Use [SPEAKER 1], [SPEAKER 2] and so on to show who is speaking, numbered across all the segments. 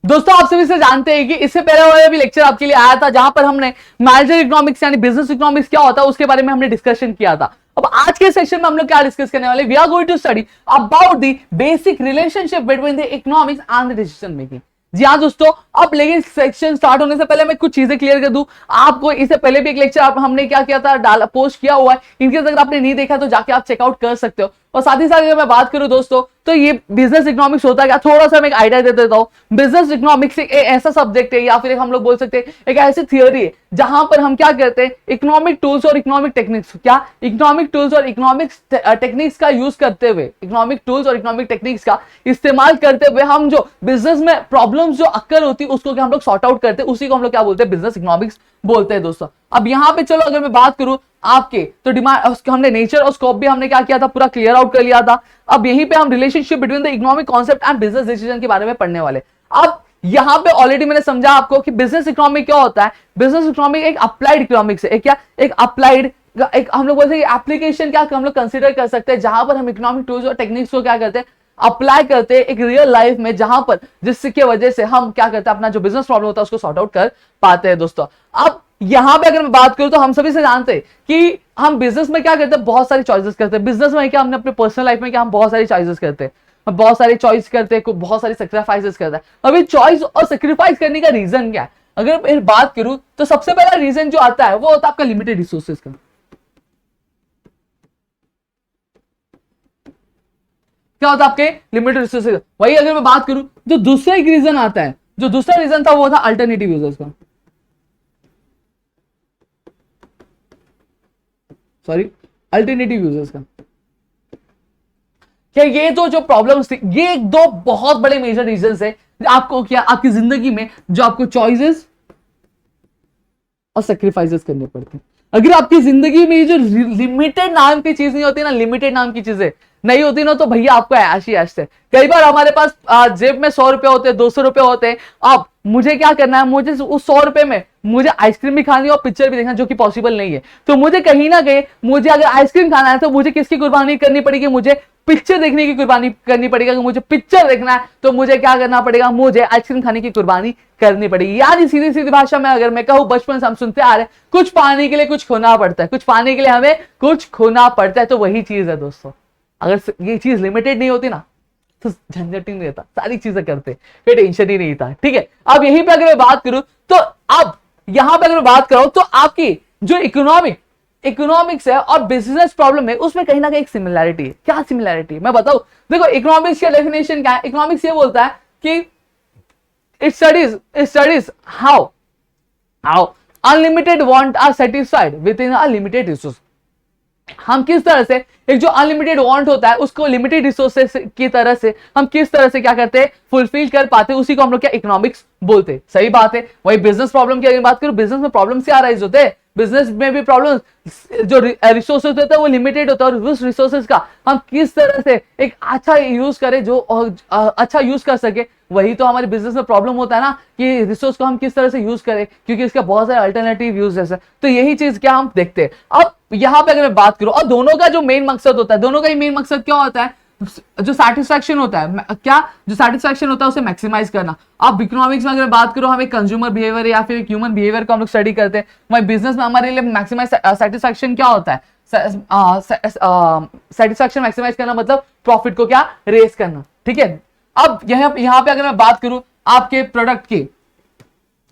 [SPEAKER 1] दोस्तों आप सभी से जानते हैं कि इससे पहले वाला भी लेक्चर आपके लिए आया था जहां पर हमने मैनेजर इकोनॉमिक्स यानी बिजनेस इकोनॉमिक्स क्या होता है उसके बारे में हमने डिस्कशन किया था। अब आज के सेशन में हम लोग क्या डिस्कस करने वाले, we are going to study about the basic relationship between the economics and the decision making. जी हाँ दोस्तों, अब लेकिन सेक्शन स्टार्ट होने से पहले मैं कुछ चीजें क्लियर कर दूं आपको। इससे पहले भी एक लेक्चर हमने क्या किया था, डाला पोस्ट किया हुआ है, इनके अगर आपने नहीं देखा तो जाके आप चेकआउट कर सकते हो। और साथ ही साथ अगर मैं बात करूं दोस्तों तो ये बिजनेस इकोनॉमिक्स होता है क्या, थोड़ा सा मैं एक आइडिया दे देता हूं। बिजनेस इकोनॉमिक्स एक ऐसा सब्जेक्ट है या फिर एक हम लोग बोल सकते हैं एक ऐसी थियोरी है जहां पर हम क्या करते हैं, इकोनॉमिक टूल्स और इकोनॉमिक टेक्निक्स, क्या इकोनॉमिक टूल्स और इकोनॉमिक्स टेक्निक्स का यूज करते हुए, इकोनॉमिक टूल्स और इकोनॉमिक टेक्निक्स का इस्तेमाल करते हुए हम जो बिजनेस में प्रॉब्लम्स जो अक्कर होती है उसको क्या हम लोग सॉर्ट आउट करते हैं, उसी को हम लोग क्या बोलते हैं, बिजनेस इकोनॉमिक्स बोलते हैं दोस्तों। अब यहां पे चलो अगर मैं बात करूं आपके, तो डिमांड हमने नेचर और स्कोप भी हमने क्या किया था, पूरा क्लियर आउट कर लिया था। अब यहीं पे हम relationship between the economic concept and business decision के बारे में पढ़ने वाले। अब यहां पे ऑलरेडी मैंने समझा आपको कि बिजनेस इकोनॉमिक क्या होता है। बिजनेस इकोनॉमिक एक अप्लाइड इकोनॉमिक्स है, एक क्या, एक अप्लाइड, एक हम लोग बोलते हैं एप्लीकेशन क्या हम लोग कंसीडर कर सकते हैं जहां पर हम इकोनॉमिक टूल्स और टेक्निक्स को क्या करते हैं, अप्लाई करते हैं एक रियल लाइफ में, जहां पर जिसकी वजह से हम क्या करते हैं, अपना जो बिजनेस प्रॉब्लम होता है उसको सॉर्ट आउट कर पाते हैं दोस्तों। अब यहां पे अगर मैं बात करूं तो हम सभी से जानते हैं कि हम बिजनेस में क्या करते हैं, बहुत सारी चॉइसेस करते हैं। बिजनेस में क्या, हमने अपने पर्सनल लाइफ में क्या, हम बहुत सारी चॉइसेस करते हैं, हम बहुत सारी चॉइस करते हैं, बहुत सारी सेक्रीफाइसेस करते हैं। अभी चॉइस और सेक्रीफाइस करने का रीजन क्या है, अगर मैं बात करूं तो सबसे पहला रीजन जो आता है वो होता है आपका लिमिटेड रिसोर्सेज का। क्या होता है आपके लिमिटेड रिसोर्सेज। वही अगर मैं बात करूं तो दूसरा एक रीजन आता है, जो दूसरा रीजन था वो था अल्टरनेटिव यूजर्स का, सॉरी अल्टरनेटिव यूजर्स का। क्या ये तो जो प्रॉब्लम्स थी, ये एक दो बहुत बड़े मेजर रीजंस है आपको क्या आपकी जिंदगी में जो आपको चॉइसेस और सेक्रीफाइसेस करने पड़ते हैं। अगर आपकी जिंदगी में ये जो लिमिटेड नाम की चीज नहीं होती ना, लिमिटेड नाम की चीजें नहीं होती ना, तो भैया आपको ऐश ही ऐश है। कई बार हमारे पास जेब में 100 रुपए होते हैं, 200 रुपए होते हैं। अब मुझे क्या करना है, मुझे उस 100 रुपए में मुझे आइसक्रीम भी खानी है और पिक्चर भी देखना, जो कि पॉसिबल नहीं है। तो मुझे कहीं ना कहीं, मुझे अगर आइसक्रीम खाना है तो मुझे किसकी कुर्बानी करनी पड़ेगी, मुझे पिक्चर देखने की कुर्बानी करनी पड़ेगी। अगर मुझे पिक्चर देखना है तो मुझे क्या करना पड़ेगा, मुझे आइसक्रीम खाने की कुर्बानी करनी पड़ेगी। यार सीधी सीधी भाषा में अगर मैं कहूं, बचपन से हम सुनते आ रहे हैं, कुछ पाने के लिए कुछ खोना पड़ता है, कुछ पाने के लिए हमें कुछ खोना पड़ता है। तो वही चीज है दोस्तों, अगर ये चीज लिमिटेड नहीं होती ना तो झंझट ही नहीं रहता, सारी चीजें करते फिर टेंशन ही नहीं था। ठीक है, अब यहीं पे अगर मैं बात करूं तो अब यहां पे अगर मैं बात करूं तो आपकी जो इकोनॉमिक्स है और बिजनेस प्रॉब्लम है, उसमें कहीं ना कहीं एक सिमिलैरिटी है। क्या सिमिलैरिटी है मैं बताऊं, देखो इकोनॉमिक्स का डेफिनेशन क्या है, इकोनॉमिक्स ये बोलता है कि it studies how unlimited want are satisfied within a limited resource. हम किस तरह से एक जो अनलिमिटेड वांट होता है उसको लिमिटेड रिसोर्सेस की तरह से हम किस तरह से क्या करते हैं, फुलफिल कर पाते हैं, उसी को हम लोग क्या इकोनॉमिक्स बोलते हैं। सही बात है। वही बिजनेस प्रॉब्लम की अगर बात करूं, बिजनेस में प्रॉब्लम से अराइज होते हैं, बिजनेस में भी प्रॉब्लम, जो रिसोर्सेज होता है वो लिमिटेड होता है, और उस रिसोर्सेज का हम किस तरह से एक अच्छा यूज करें, जो अच्छा यूज कर सके, वही तो हमारे बिजनेस में प्रॉब्लम होता है ना, कि रिसोर्स को हम किस तरह से यूज करें, क्योंकि इसका बहुत सारे अल्टरनेटिव यूजेस है। तो यही चीज क्या हम देखते हैं। अब यहां पे अगर मैं बात करूं, और दोनों का जो मेन मकसद होता है, दोनों का ही मेन मकसद क्या होता है, जो सेटिस्फैक्शन होता है, क्या जो सेटिस्फैक्शन होता है उसे मैक्सिमाइज करना। अब इकोनॉमिक्स में अगर बात करो, हम एक कंज्यूमर बिहेवियर या फिर एक ह्यूमन बिहेवियर को हम लोग स्टडी करते हैं। वही बिजनेस में हमारे लिए मैक्सिमाइज सेटिस्फैक्शन क्या होता है, सेटिस्फैक्शन मैक्सिमाइज करना मतलब प्रॉफिट को क्या रेस करना। ठीक है, अब यहां पे अगर मैं बात करूं आपके प्रोडक्ट की,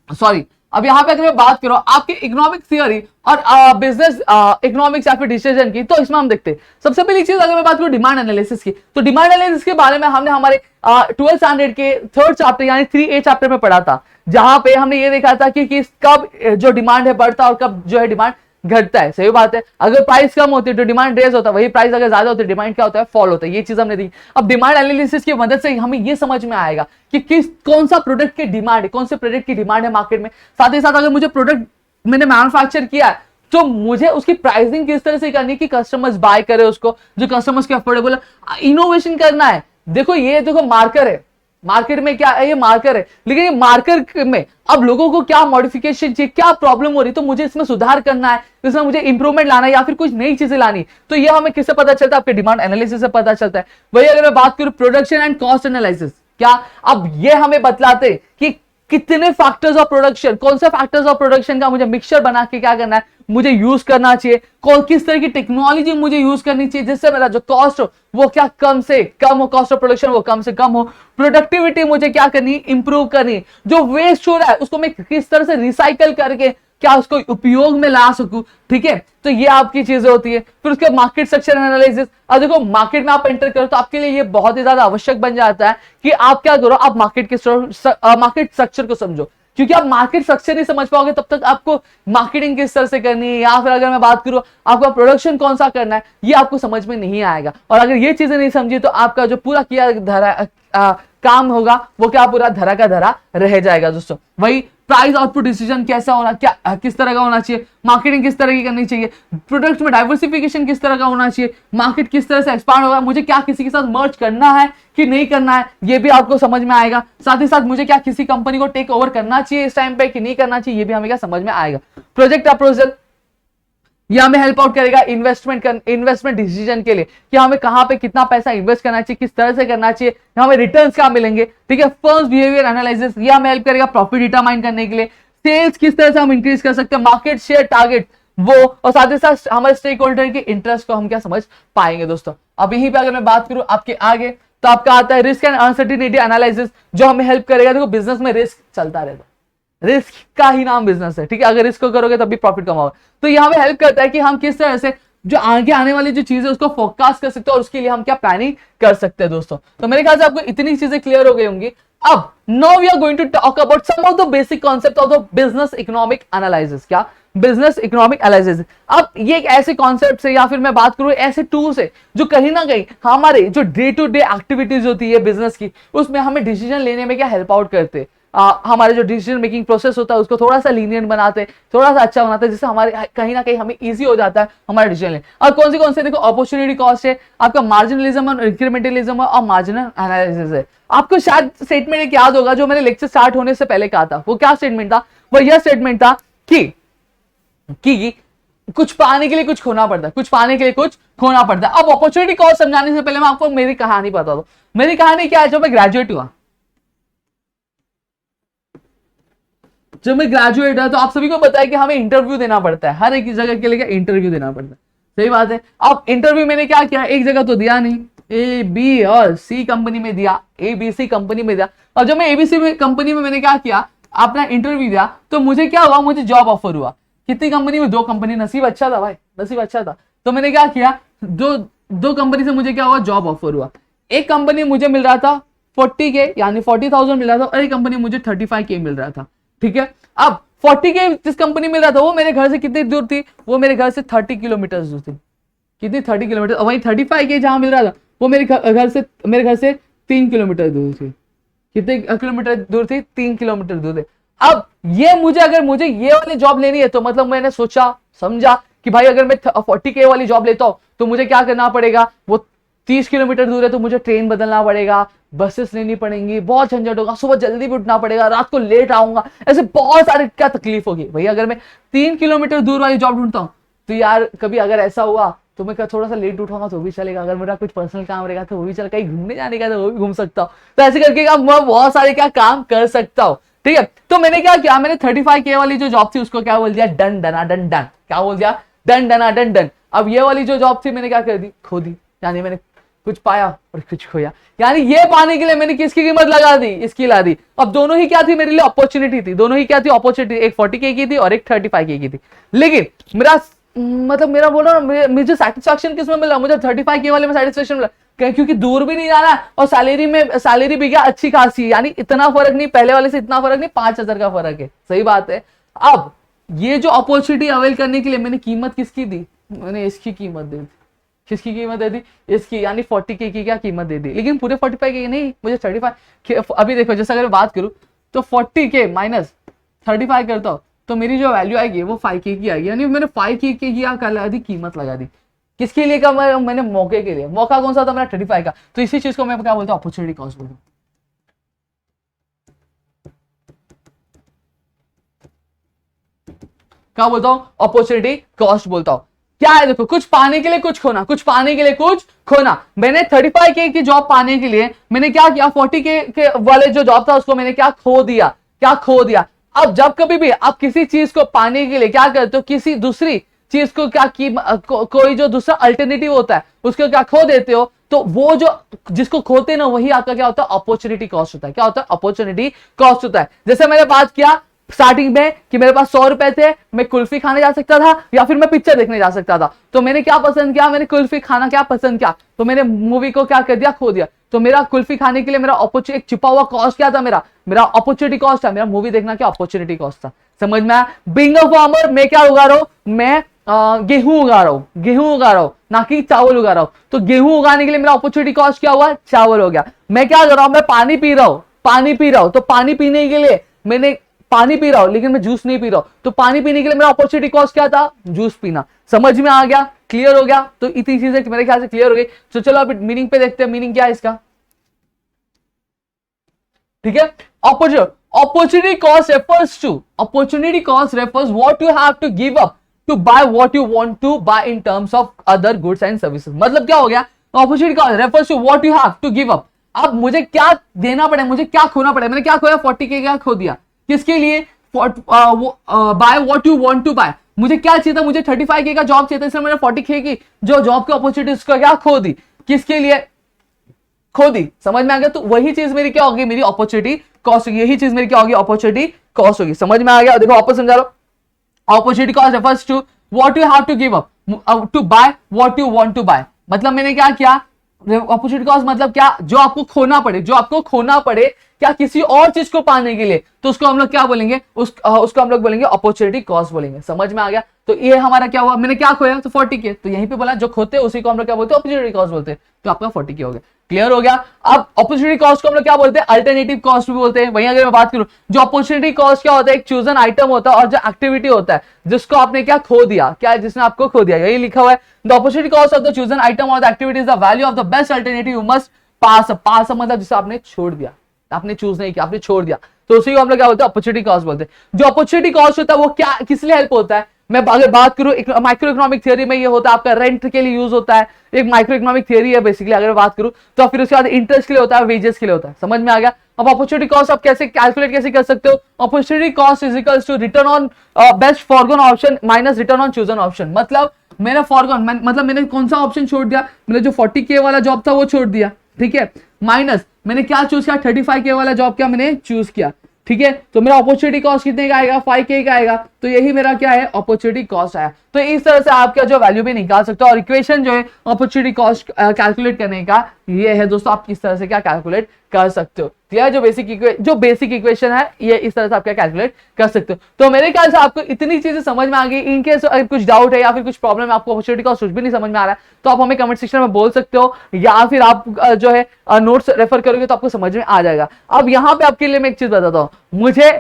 [SPEAKER 1] सॉरी अब यहां पे अगर मैं बात करूं आपके इकोनॉमिक थियोरी और बिजनेस इकोनॉमिक्स या फिर डिसीजन की, तो इसमें हम देखते हैं सबसे पहली चीज अगर मैं बात करूं डिमांड एनालिसिस की, तो डिमांड एनालिसिस के बारे में हमने हमारे 12th स्टैंडर्ड के 3rd चैप्टर यानी 3A चैप्टर में पढ़ा था, जहां पे हमने ये देखा था कि कब जो डिमांड है बढ़ता है और कब जो है डिमांड घटता है। सही बात है, अगर प्राइस कम होती है तो डिमांड रेज होता है, वही प्राइस अगर ज्यादा होती है डिमांड क्या होता है, फॉल होता है। ये चीज हमने देखी। अब डिमांड एनालिसिस की मदद से हमें ये समझ में आएगा कि कौन सा प्रोडक्ट की डिमांड है, कौन से प्रोडक्ट की डिमांड है मार्केट में। साथ ही साथ अगर मुझे प्रोडक्ट मैंने मैन्युफैक्चर किया है तो मुझे उसकी प्राइसिंग किस तरह से करनी है कि कस्टमर्स बाय करे उसको, जो कस्टमर्स के अफोर्डेबल, इनोवेशन करना है। देखो ये देखो मार्कर है, मार्केट में क्या है, ये मार्कर है, लेकिन ये मार्कर में अब लोगों को क्या मॉडिफिकेशन चाहिए, क्या प्रॉब्लम हो रही, तो मुझे इसमें सुधार करना है, इसमें मुझे इंप्रूवमेंट लाना है या फिर कुछ नई चीजें लानी। तो ये हमें किससे पता चलता है, आपके डिमांड एनालिसिस से पता चलता है। वही अगर मैं बात करूं प्रोडक्शन एंड कॉस्ट एनालिसिस, क्या? अब ये हमें बतलाते कि कितने फैक्टर्स ऑफ प्रोडक्शन, कौन से फैक्टर्स ऑफ प्रोडक्शन का मुझे मिक्सचर बना के क्या करना है, मुझे यूज करना चाहिए, कौन किस तरह की टेक्नोलॉजी मुझे यूज करनी चाहिए जिससे मेरा जो कॉस्ट हो वो क्या कम से कम हो, कॉस्ट ऑफ प्रोडक्शन वो कम से कम हो, प्रोडक्टिविटी मुझे क्या करनी, इंप्रूव करनी, जो वेस्ट हो रहा है उसको मैं किस तरह से रिसाइकल करके क्या उसको उपयोग में ला सकूं। ठीक है, तो ये आपकी चीजें होती है। फिर उसके मार्केट स्ट्रक्चर एनालिसिस। अब देखो मार्केट में आप एंटर करो तो आपके लिए ये बहुत ही ज्यादा आवश्यक बन जाता है कि आप क्या करो, आप मार्केट स्ट्रक्चर को समझो, क्योंकि आप मार्केट स्ट्रक्चर नहीं समझ पाओगे तब तक आपको मार्केटिंग किस तरह से करनी है, या फिर अगर मैं बात करूं आपका प्रोडक्शन कौन सा करना है, ये आपको समझ में नहीं आएगा। और अगर ये चीजें नहीं समझी तो आपका जो पूरा किया धरा काम होगा वो क्या पूरा धरा का धरा रह जाएगा दोस्तों। वही प्राइस आउटपुट डिसीजन कैसा होना, क्या किस तरह का होना चाहिए, मार्केटिंग किस तरह की करनी चाहिए, प्रोडक्ट में डाइवर्सिफिकेशन किस तरह का होना चाहिए, मार्केट किस तरह से एक्सपांड होगा, मुझे क्या किसी के साथ मर्ज करना है कि नहीं करना है ये भी आपको समझ में आएगा। साथ ही साथ मुझे क्या किसी कंपनी को टेक ओवर करना चाहिए इस टाइम पे कि नहीं करना चाहिए, ये भी हमें क्या समझ में आएगा। प्रोजेक्ट अप्रोजल ये हमें हेल्प आउट करेगा इन्वेस्टमेंट डिसीजन के लिए कि हमें कहां पे कितना पैसा इन्वेस्ट करना चाहिए, किस तरह से करना चाहिए, हमें रिटर्न्स क्या मिलेंगे। ठीक है, फर्म्स बिहेवियर एनालिसिस ये हमें हेल्प करेगा प्रॉफिट डिटरमाइन करने के लिए, सेल्स किस तरह से हम इंक्रीज कर सकते हैं, मार्केट शेयर टारगेट वो, और साथ ही साथ हमारे स्टेक होल्डर के इंटरेस्ट को हम क्या समझ पाएंगे दोस्तों। अब यहीं पे अगर मैं बात करूं आपके आगे तो आपका आता है रिस्क एंड अनसर्टिनिटी एनालिसिस, जो हमें हेल्प करेगा। देखो बिजनेस में रिस्क चलता रहता है, रिस्क का ही नाम बिजनेस है। ठीक है, अगर रिस्क को करोगे तभी प्रॉफिट कमाओगे। तो ये हमें हेल्प करता है कि हम किस तरह से जो आगे आने वाली जो चीजें उसको फोरकास्ट कर सकते हैं और उसके लिए हम क्या प्लानिंग कर सकते हैं दोस्तों। तो मेरे ख्याल से आपको इतनी चीजें क्लियर हो गई होंगी। अब now we are going to talk about some of the basic concept of the business economic analysis. क्या? Business economic analysis. अब ये एक ऐसे कॉन्सेप्ट है या फिर मैं बात करूं ऐसे टूल्स है जो कहीं ना कहीं हमारे जो डे टू डे एक्टिविटीज होती है बिजनेस की उसमें हमें डिसीजन लेने में क्या हेल्प आउट करते हैं। हमारे जो डिसीजन मेकिंग प्रोसेस होता है उसको थोड़ा सा लीनियंट बनाते हैं, थोड़ा सा अच्छा बनाते हैं, जिससे हमारे कहीं ना कहीं हमें इजी हो जाता है हमारा डिसीजन लेने। और कौन से देखो अपॉर्चुनिटी कॉस्ट है, आपका मार्जिनलिज्म और इंक्रीमेंटलिज्म और मार्जिनल एनालिसिस है। आपको शायद स्टेटमेंट एक याद होगा जो मैंने लेक्चर स्टार्ट होने से पहले कहा था। वो क्या स्टेटमेंट था? वो यह स्टेटमेंट था कि कुछ पाने के लिए कुछ खोना पड़ता है, कुछ पाने के लिए कुछ खोना पड़ता है। अब अपॉर्चुनिटी कॉस्ट समझाने से पहले मैं आपको मेरी कहानी बता दूं। मेरी कहानी क्या है? जब मैं ग्रेजुएट हुआ, जब मैं ग्रेजुएट है तो आप सभी को पता है कि हमें इंटरव्यू देना पड़ता है, हर एक जगह के लिए क्या इंटरव्यू देना पड़ता है। सही बात है। अब इंटरव्यू मैंने क्या किया, एक जगह तो दिया नहीं, ए बी और सी कंपनी में दिया, ABC कंपनी में दिया। और जब मैं ABC कंपनी में मैंने क्या किया, अपना इंटरव्यू दिया, तो मुझे क्या हुआ, मुझे जॉब ऑफर हुआ। कितनी कंपनी में? 2 कंपनी। नसीब अच्छा था भाई, नसीब अच्छा था। तो मैंने क्या किया, दो कंपनी से मुझे क्या हुआ, जॉब ऑफर हुआ। एक कंपनी मुझे मिल रहा था 40K यानी 40,000 मिल रहा था, और एक कंपनी मुझे 35K मिल रहा था। ठीक है, अब 40K जिस कंपनी मिल रहा था वो मेरे घर से कितनी दूर थी, वो मेरे घर से 30 किलोमीटर दूर थी। कितनी? 30 किलोमीटर। और वहीं 35K जहां मिल रहा था वो मेरे घर से 3 किलोमीटर दूर थी। कितने किलोमीटर दूर थी? 3 किलोमीटर दूर थे। अब ये अगर मुझे ये वाली जॉब लेनी है तो मतलब मैंने सोचा समझा कि भाई अगर मैं 40K वाली जॉब लेता हूं तो मुझे क्या करना पड़ेगा, वो 30 किलोमीटर दूर है तो मुझे ट्रेन बदलना पड़ेगा, बसेस लेनी पड़ेंगी, बहुत झंझट होगा, सुबह जल्दी भी उठना पड़ेगा, रात को लेट आऊंगा, ऐसे बहुत सारे क्या तकलीफ होगी। भैया अगर मैं 3 किलोमीटर दूर वाली जॉब ढूंढता हूँ तो यार कभी अगर ऐसा हुआ तो मैं थोड़ा सा लेट उठाऊंगा तो भी चलेगा, अगर मेरा कुछ पर्सनल काम रहेगा तो वो भी चल, कहीं घूमने जाने का तो वो भी घूम सकता हूँ। तो ऐसे करके मैं बहुत सारे क्या काम कर सकता हूँ। ठीक है, तो मैंने क्या किया, मैंने 35K वाली जो जॉब थी उसको क्या बोल दिया, डन डना डन डन। क्या बोल दिया? डन डना डन डन। अब ये वाली जो जॉब थी मैंने क्या कर दी, खो दी। यानी मैंने कुछ पाया और कुछ खोया, यानी ये पाने के लिए मैंने किसकी कीमत लगा दी, इसकी ला दी। अब दोनों ही क्या थी मेरे लिए, अपॉर्चुनिटी थी। दोनों ही क्या थी, अपॉर्चुनिटी। एक 40K की थी और एक 35K की थी। लेकिन मेरा बोल रहा हूँ मुझे सेटिस्फैक्शन किसमें मिला, मुझे 35K वाले में सेटिस्फैक्शन मिला, क्योंकि दूर भी नहीं जाना और सैलरी भी क्या अच्छी खासी, यानी इतना फर्क नहीं, पहले वाले से इतना फर्क नहीं, 5,000 का फर्क है। सही बात है। अब ये जो अपॉर्चुनिटी अवेल करने के लिए मैंने कीमत किसकी दी, मैंने इसकी कीमत दे दी। किसकी कीमत दे दी? इसकी, यानी 40K की क्या कीमत दे दी। लेकिन पूरे 45K नहीं, मुझे 35। अभी देखो जैसे अगर बात करूं तो 40K माइनस 35 करता हूं तो मेरी जो वैल्यू आएगी वो 5K की आएगी, यानी मैंने 5K की क्या लगा दी, कीमत लगा दी। किसके लिए? का मैंने मौके के लिए। मौका कौन सा था? मेरा 35 का। तो इसी चीज को मैं क्या बोलता हूँ, अपॉर्चुनिटी कॉस्ट बोलता हूँ। क्या बोलता हूँ? अपॉर्चुनिटी कॉस्ट बोलता हूँ। क्या है, देखो कुछ पाने के लिए कुछ खोना, कुछ पाने के लिए कुछ खोना। मैंने 35K की जॉब पाने के लिए मैंने क्या किया, 40K के वाले जो जॉब था उसको मैंने क्या खो दिया, क्या खो दिया। अब जब कभी भी आप किसी चीज को पाने के लिए क्या करते हो, किसी दूसरी चीज को क्या कोई जो दूसरा अल्टरनेटिव होता है उसको क्या खो देते हो, तो वो जो जिसको खोते हैं ना वही आपका क्या होता है, अपॉर्चुनिटी कॉस्ट होता है। क्या होता है, अपॉर्चुनिटी कॉस्ट होता है। जैसे मैंने बात किया स्टार्टिंग में कि मेरे पास 100 रुपए थे, मैं कुल्फी खाने जा सकता था या फिर मैं पिक्चर देखने जा सकता था, तो मैंने क्या पसंद किया, मैंने कुल्फी खाना क्या पसंद किया, तो मैंने मूवी को क्या कर दिया, खो दिया। तो मेरा कुल्फी खाने के लिए मेरा अपॉर्चुनिटी, एक छिपा हुआ कॉस्ट क्या था, मेरा अपॉर्चुनिटी कॉस्ट था। मेरा मूवी देखना क्या अपॉर्चुनिटी कॉस्ट था। समझ में आया। बीइंग अ फार्मर, मैं क्या उगा रहा हूं, मैं गेहूं उगा रहा हूं, गेहूं उगा रहा हूं, ना कि चावल उगा रहा हूं। तो गेहूं उगाने के लिए मेरा अपॉर्चुनिटी कॉस्ट क्या हुआ, चावल हो गया। मैं क्या कर रहा हूं, मैं पानी पी रहा हूं, पानी पी रहा हूं, तो पानी पीने के लिए मैंने पानी पी रहा हूं लेकिन मैं जूस नहीं पी रहा हूं, तो पानी पीने के लिए मेरा अपॉर्चुनिटी कॉस्ट क्या था, जूस पीना। समझ में आ गया, क्लियर हो गया। तो इतनी चीजें मेरे ख्याल से क्लियर हो गई। तो चलो अब मीनिंग पे देखते हैं, मीनिंग क्या है इसका। ठीक है, opportunity cost refers to, opportunity cost refers what you have to give up to buy what you want to buy in terms of other goods and services। मतलब क्या हो गया, opportunity cost refers to what you have to give up। अब मुझे क्या देना पड़े, मुझे क्या खोना पड़े। मैंने क्या खोया, 40K का खो दिया। किसके लिए, buy what you want to buy. मुझे क्या चाहिए था, मुझे 35K का जॉब चाहिए था, इसलिए मैंने 40K की जो जॉब की अपॉर्चुनिटी उसका क्या खो दी। किसके लिए खो दी, समझ में आ गया। तो वही चीज मेरी क्या होगी, मेरी अपॉर्चुनिटी कॉस्ट होगी। यही चीज मेरी क्या होगी, अपॉर्चुनिटी कॉस्ट होगी। समझ में आ गया। देखो वापस समझा लो, opportunity cost refers to what you have to give up to buy what you want to buy. मतलब मैंने क्या किया, अपॉर्चुनिटी कॉस्ट मतलब क्या, जो आपको खोना पड़े, जो आपको खोना पड़े क्या किसी और चीज को पाने के लिए, तो उसको हम लोग क्या बोलेंगे, उसको हम लोग बोलेंगे अपॉर्चुनिटी कॉस्ट बोलेंगे। समझ में आ गया। तो ये हमारा क्या हुआ, मैंने क्या खोया, तो 40K। तो यहीं पे बोला जो खोते हैं उसी को हम लोग क्या बोलते हैं, अपॉर्चुनिटी कॉस्ट बोलते हैं। तो आपका 40K हो गया। क्लियर हो गया। अब अपॉर्चुनिटी कॉस्ट को हम लोग क्या बोलते हैं, अल्टरनेटिव कॉस्ट भी बोलते हैं। वहीं अगर मैं बात करूं, जो अपॉर्चुनिटी कॉस्ट क्या होता है, एक चूजन आइटम होता है और जो एक्टिविटी होता है जिसको आपने क्या खो दिया, क्या जिसने आपको खो दिया, यही लिखा हुआ है। The opportunity cost of the chosen item और the activity is the value of the best alternative you must pass. Pass मतलब जिसे आपने छोड़ दिया, आपने चूज नहीं किया, आपने छोड़ दिया, तो उसी को हम लोग क्या बोलते हैं, अपॉर्चुनिटी कॉस्ट बोलते हैं। जो अपॉर्चुनिटी कॉस्ट होता है वो क्या किस लिए हेल्प होता है, मैं अगर बात करूं माइक्रो इकोनॉमिक थियरी में ये होता है आपका रेंट के लिए यूज होता है, एक माइक्रो इकोनॉमिक थियरी है बेसिकली अगर मैं बात करूं तो। फिर उसके बाद इंटरेस्ट के लिए होता है, वेजेस के लिए होता है। समझ में आ गया। अब अपॉर्चुनिटी कॉस्ट आप कैसे कैलकुलेट कैसे कर सकते हो, opportunity cost is equals to return on best forgone option minus return on chosen option. मतलब मैंने फॉरगॉन मतलब मैंने कौन सा ऑप्शन छोड़ दिया, मैंने जो 40K वाला जॉब था वो छोड़ दिया, ठीक है, माइनस मैंने क्या चूज किया, 35K वाला जॉब क्या मैंने चूज किया, ठीक है। तो मेरा अपॉर्चुनिटी कॉस्ट कितने का आएगा, 5K का आएगा। तो यही मेरा क्या है, अपॉर्चुनिटी कॉस्ट आया। तो इस तरह से आपका जो वैल्यू भी निकाल सकते हो। और इक्वेशन जो है अपॉर्चुनिटी कॉस्ट कैलकुलेट करने का ये है दोस्तों, आप किस तरह से क्या कैलकुलेट कर सकते हो। क्लियर, जो बेसिक इक्वेशन है ये इस तरह से आप क्या कैलकुलेट कर सकते हो। तो मेरे ख्याल से आपको इतनी चीजें समझ में आ गई। इनकेस अगर कुछ डाउट है या फिर कुछ प्रॉब्लम है, आपको अपॉर्चुनिटी कॉस्ट कुछ भी नहीं समझ में आ रहा है, तो आप हमें कमेंट सेक्शन में बोल सकते हो, या फिर आप जो है नोट्स रेफर करोगे तो आपको समझ में आ जाएगा। अब यहाँ पे आपके लिए मैं एक चीज बताता हूँ, मुझे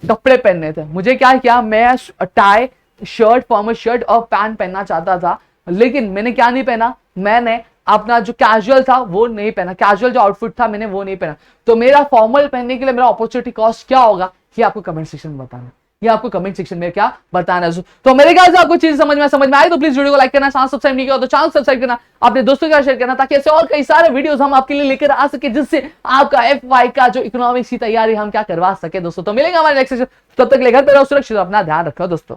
[SPEAKER 1] कपड़े पहनने थे, मुझे क्या किया, मैं टाई शर्ट फॉर्मल शर्ट और पैंट पहनना चाहता था, लेकिन मैंने क्या नहीं पहना, मैंने अपना जो कैजुअल था वो नहीं पहना, कैजुअल जो आउटफिट था मैंने वो नहीं पहना। तो मेरा फॉर्मल पहनने के लिए मेरा अपॉर्चुनिटी कॉस्ट क्या होगा, ये आपको कमेंट सेक्शन में बताना, ये आपको कमेंट सेक्शन में क्या बताना है। तो मेरे ख्याल से आपको चीज समझ में आई तो प्लीज वीडियो को लाइक करना, चैनल सब्सक्राइब नहीं किया तो चैनल सब्सक्राइब करना, अपने दोस्तों के साथ शेयर करना, ताकि ऐसे और कई सारे वीडियोस हम आपके लिए लेकर आ सके, जिससे आपका FY का जो इकोनॉमिक्स की तैयारी हम क्या करवा सके दोस्तों। तो मिलेंगे हमारे नेक्स्ट सेशन, तब तक ले घर पे रहो सुरक्षित, अपना ध्यान रखो दोस्तों।